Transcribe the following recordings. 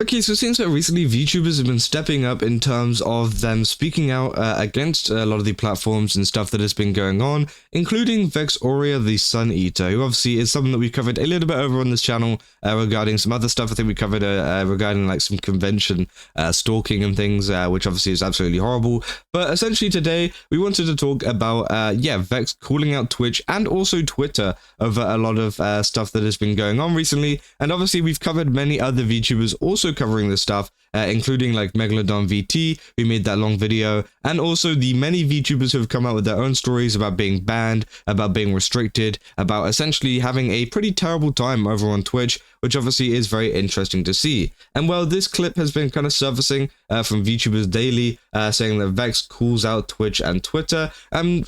Okay, so it seems that recently VTubers have been stepping up in terms of them speaking out against a lot of the platforms and stuff that has been going on, including Vexoria the Sun Eater, who obviously is something that we covered a little bit over on this channel regarding some other stuff. I think we covered regarding like some convention stalking and things, which obviously is absolutely horrible. But essentially today we wanted to talk about Vex calling out Twitch and also Twitter over a lot of stuff that has been going on recently, and obviously we've covered many other VTubers also covering this stuff, including like Megalodon VT, who made that long video, and also the many VTubers who have come out with their own stories about being banned, about being restricted, about essentially having a pretty terrible time over on Twitch, which obviously is very interesting to see. And well, this clip has been kind of surfacing from VTubers Daily, saying that Vex calls out Twitch and Twitter.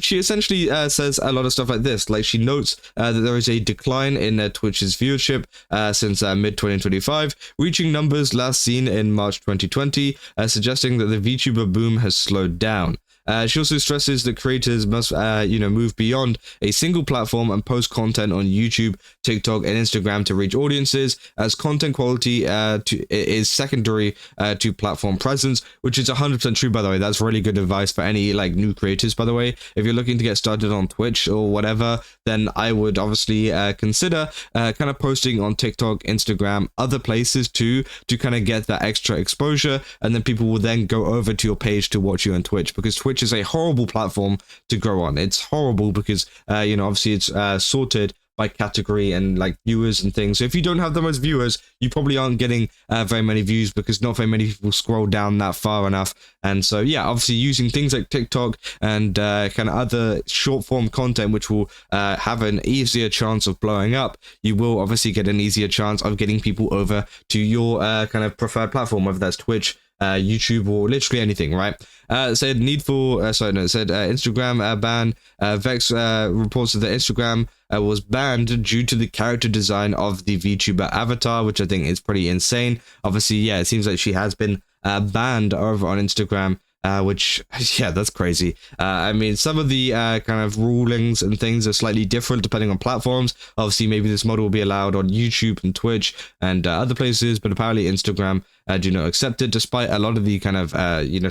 She essentially says a lot of stuff like this, like she notes that there is a decline in Twitch's viewership since mid-2025, reaching numbers last seen in March 2020, suggesting that the VTuber boom has slowed down. She also stresses that creators must, move beyond a single platform and post content on YouTube, TikTok, and Instagram to reach audiences, as content quality is secondary to platform presence, which is 100% true, by the way. That's really good advice for any like new creators, by the way. If you're looking to get started on Twitch or whatever, then I would obviously consider kind of posting on TikTok, Instagram, other places too, to kind of get that extra exposure, and then people will then go over to your page to watch you on Twitch, because Twitch is a horrible platform to grow on. It's horrible because obviously it's sorted by category and like viewers and things. So if you don't have the most viewers, you probably aren't getting very many views, because not very many people scroll down that far enough. And so yeah, obviously using things like TikTok and kind of other short form content, which will have an easier chance of blowing up, you will obviously get an easier chance of getting people over to your kind of preferred platform, whether that's Twitch, YouTube, or literally anything, right? Said Instagram ban. Vex reports that Instagram was banned due to the character design of the VTuber avatar, which I think is pretty insane. Obviously, yeah, it seems like she has been banned over on Instagram, which, yeah, that's crazy. I mean, some of the kind of rulings and things are slightly different depending on platforms. Obviously, maybe this model will be allowed on YouTube and Twitch and other places, but apparently Instagram do not accept it, despite a lot of the kind of,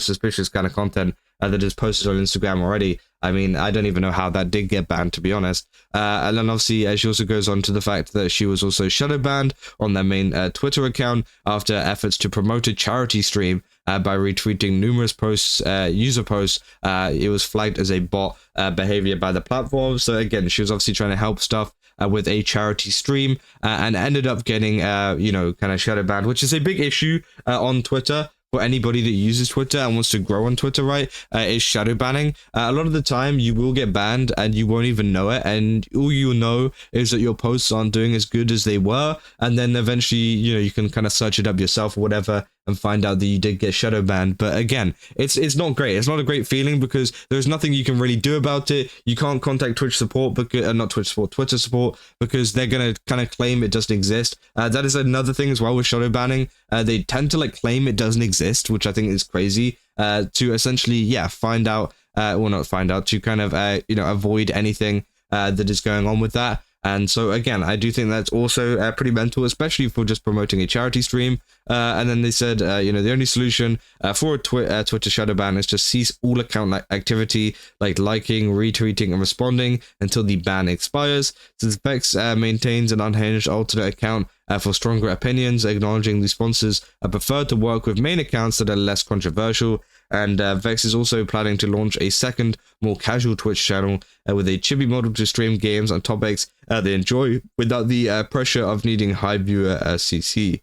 suspicious kind of content that is posted on Instagram already. I mean, I don't even know how that did get banned, to be honest. And then obviously, she also goes on to the fact that she was also shadow banned on their main Twitter account after efforts to promote a charity stream by retweeting numerous posts, user posts. It was flagged as a bot behavior by the platform. So again, she was obviously trying to help stuff with a charity stream, and ended up getting, kind of shadow banned, which is a big issue on Twitter. For anybody that uses Twitter and wants to grow on Twitter, right, is shadow banning. A lot of the time you will get banned and you won't even know it, and all you'll know is that your posts aren't doing as good as they were, and then eventually, you can kind of search it up yourself or whatever and find out that you did get shadow banned. But again, it's not great. It's not a great feeling, because there's nothing you can really do about it. You can't contact Twitch support, because not Twitch support, Twitter support, because they're gonna kind of claim it doesn't exist. That is another thing as well with shadow banning. They tend to like claim it doesn't exist, which I think is crazy. To essentially, find out, not find out, to kind of avoid anything that is going on with that. And so again, I do think that's also pretty mental, especially for just promoting a charity stream. And then they said, the only solution for a Twitter shadow ban is to cease all account activity, like liking, retweeting, and responding until the ban expires. Since Vex maintains an unhinged alternate account for stronger opinions, acknowledging the sponsors prefer to work with main accounts that are less controversial. And Vex is also planning to launch a second, more casual Twitch channel with a chibi model to stream games on topics they enjoy without the pressure of needing high viewer CCV.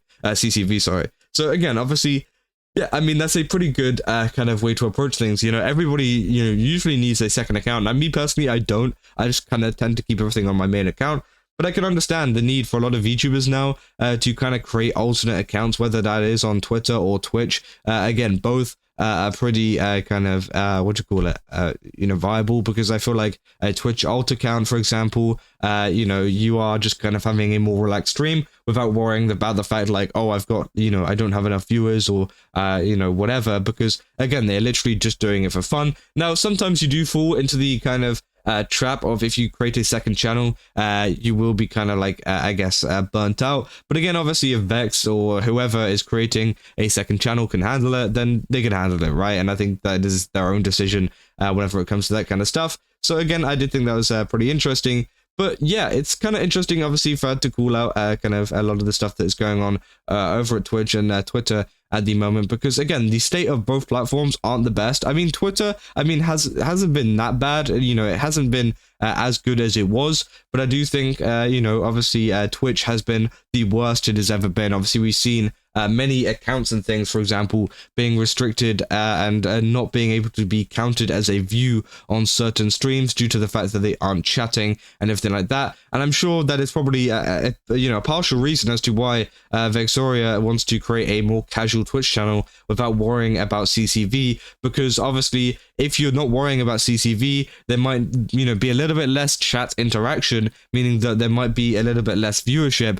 Sorry. So again, obviously, yeah, I mean, that's a pretty good kind of way to approach things. Everybody, usually needs a second account. Now, me personally, I don't. I just kind of tend to keep everything on my main account. But I can understand the need for a lot of VTubers now to kind of create alternate accounts, whether that is on Twitter or Twitch. Again, both are pretty kind of, viable, because I feel like a Twitch alt account, for example, you are just kind of having a more relaxed stream without worrying about the fact like, oh, I've got, I don't have enough viewers or, whatever, because again, they're literally just doing it for fun. Now, sometimes you do fall into the kind of trap of if you create a second channel, you will be kind of like, I guess, burnt out. But again, obviously, if Vex or whoever is creating a second channel can handle it, then they can handle it, right? And I think that is their own decision whenever it comes to that kind of stuff. So again, I did think that was pretty interesting. But yeah, it's kind of interesting, obviously, for her to call out kind of a lot of the stuff that is going on over at Twitch and Twitter at the moment, because again, the state of both platforms aren't the best. I mean, Twitter, I mean, hasn't been that bad. You know, it hasn't been as good as it was, but I do think, you know, obviously Twitch has been the worst it has ever been. Obviously, we've seen many accounts and things, for example, being restricted and not being able to be counted as a view on certain streams due to the fact that they aren't chatting and everything like that. And I'm sure that is probably you know, a partial reason as to why Vexoria wants to create a more casual Twitch channel without worrying about CCV, because obviously if you're not worrying about CCV, there might, you know, be a little bit less chat interaction, meaning that there might be a little bit less viewership,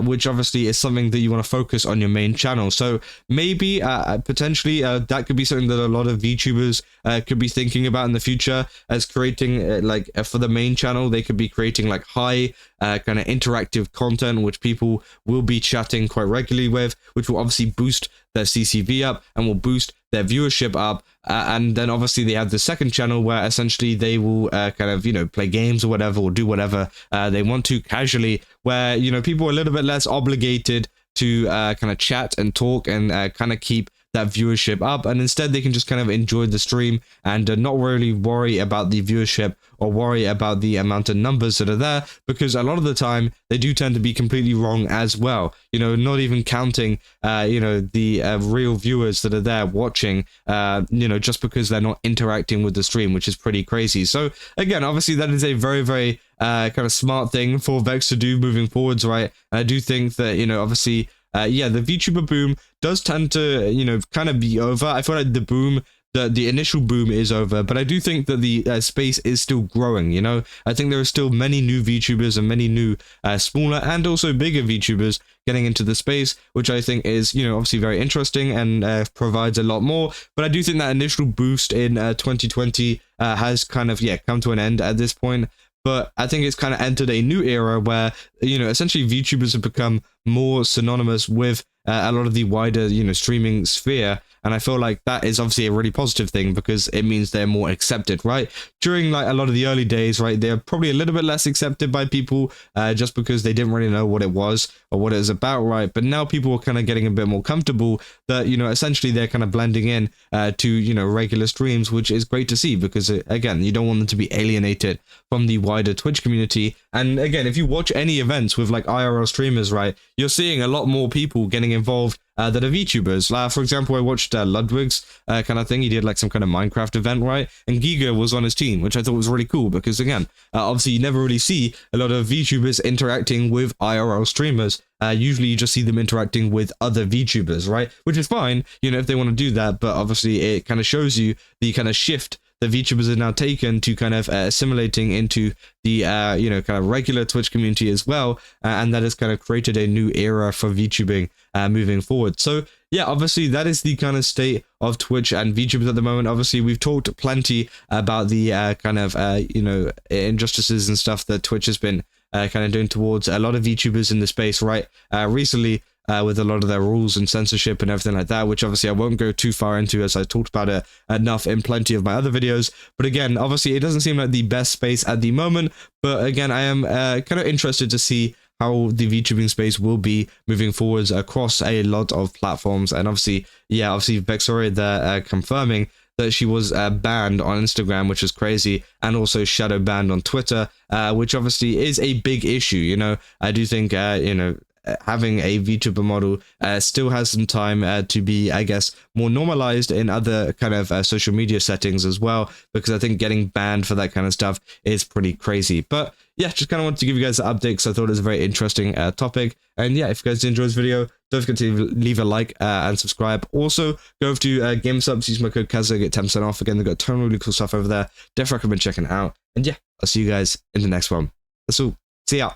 which obviously is something that you want to focus on your main channel. So maybe potentially that could be something that a lot of VTubers could be thinking about in the future, as creating like for the main channel, they could be creating like high kind of interactive content which people will be chatting quite regularly with, which will obviously boost their CCV up and will boost their viewership up, and then obviously they have the second channel where essentially they will kind of, you know, play games or whatever, or do whatever they want to casually, where, you know, people are a little bit less obligated to kind of chat and talk and kind of keep that viewership up, and instead they can just kind of enjoy the stream and not really worry about the viewership or worry about the amount of numbers that are there, because a lot of the time they do tend to be completely wrong as well, you know, not even counting you know, the real viewers that are there watching, you know, just because they're not interacting with the stream, which is pretty crazy. So again, obviously that is a very, very kind of smart thing for Vex to do moving forwards, right? And I do think that, you know, obviously yeah, the VTuber boom does tend to, you know, kind of be over. I feel like the boom, the initial boom is over, but I do think that the space is still growing, you know? I think there are still many new VTubers and many new smaller and also bigger VTubers getting into the space, which I think is, you know, obviously very interesting and provides a lot more. But I do think that initial boost in 2020 has kind of, yeah, come to an end at this point. But I think it's kind of entered a new era where, you know, essentially VTubers have become more synonymous with a lot of the wider, you know, streaming sphere. And I feel like that is obviously a really positive thing, because it means they're more accepted, right? During like a lot of the early days, right, they're probably a little bit less accepted by people just because they didn't really know what it was or what it was about, right? But now people are kind of getting a bit more comfortable that, you know, essentially they're kind of blending in to, you know, regular streams, which is great to see, because again, you don't want them to be alienated from the wider Twitch community. And again, if you watch any events with like IRL streamers, right, you're seeing a lot more people getting involved that are VTubers. For example, I watched Ludwig's kind of thing. He did like some kind of Minecraft event, right? And Giga was on his team, which I thought was really cool, because again, obviously you never really see a lot of VTubers interacting with IRL streamers. Usually you just see them interacting with other VTubers, right? Which is fine, you know, if they want to do that, but obviously it kind of shows you the kind of shift that VTubers have now taken to kind of assimilating into the, you know, kind of regular Twitch community as well. And that has kind of created a new era for VTubing moving forward. So yeah, obviously that is the kind of state of Twitch and VTubers at the moment. Obviously we've talked plenty about the kind of, you know, injustices and stuff that Twitch has been kind of doing towards a lot of VTubers in the space, right? Recently, with a lot of their rules and censorship and everything like that, which obviously I won't go too far into, as I talked about it enough in plenty of my other videos. But again, obviously it doesn't seem like the best space at the moment, but again, I am kind of interested to see how the VTubing space will be moving forwards across a lot of platforms. And obviously, yeah, obviously Vexoria there confirming that she was banned on Instagram, which is crazy, and also shadow banned on Twitter, which obviously is a big issue. You know, I do think, you know, having a VTuber model still has some time to be, I guess, more normalized in other kind of social media settings as well, because I think getting banned for that kind of stuff is pretty crazy. But yeah, just kind of wanted to give you guys an update, because I thought it was a very interesting topic. And yeah, if you guys did enjoy this video, don't forget to leave a like and subscribe. Also, go over to GameSubs, use my code Kaza, get 10% off. Again, they've got a ton of really cool stuff over there. Definitely recommend checking it out. And yeah, I'll see you guys in the next one. That's all. See ya.